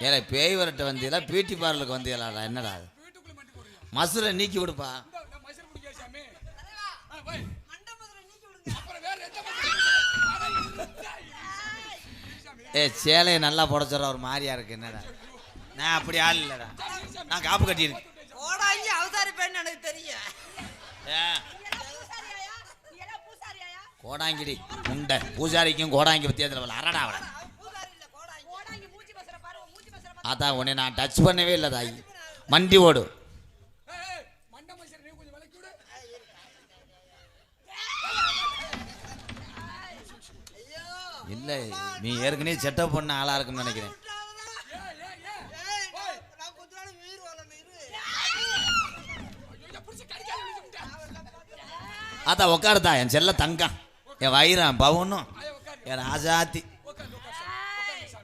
ஏன்னா பேய் வரட்ட வந்தீங்களா பியூட்டி பார்லருக்கு வந்தீங்களாடா என்னடா மசுரை நீக்கி விடுப்பா. சேலையை நல்லா புடச்சுற ஒரு மாதிரியா இருக்கு என்னடா. நான் அப்படி ஆள் இல்லடா, நான் காப்பு கட்டியிருக்கேன். எனக்கு தெரியும் கோடாங்கிடி முண்டை பூசாரிக்கும் கோடாங்கி வித்தியாசத்தில் அரடா அவளை. அதான் உன்னை நான் டச் பண்ணவே இல்லை தாய். மண்டி ஓடு. இல்லை நீ ஏற்கனவே செட்டப் பண்ண ஆளா இருக்குன்னு நினைக்கிறேன். அதான் உட்காருதா என் செல்ல தங்கம், என் வயிறான் பவுனும் என் ராஜாத்தி.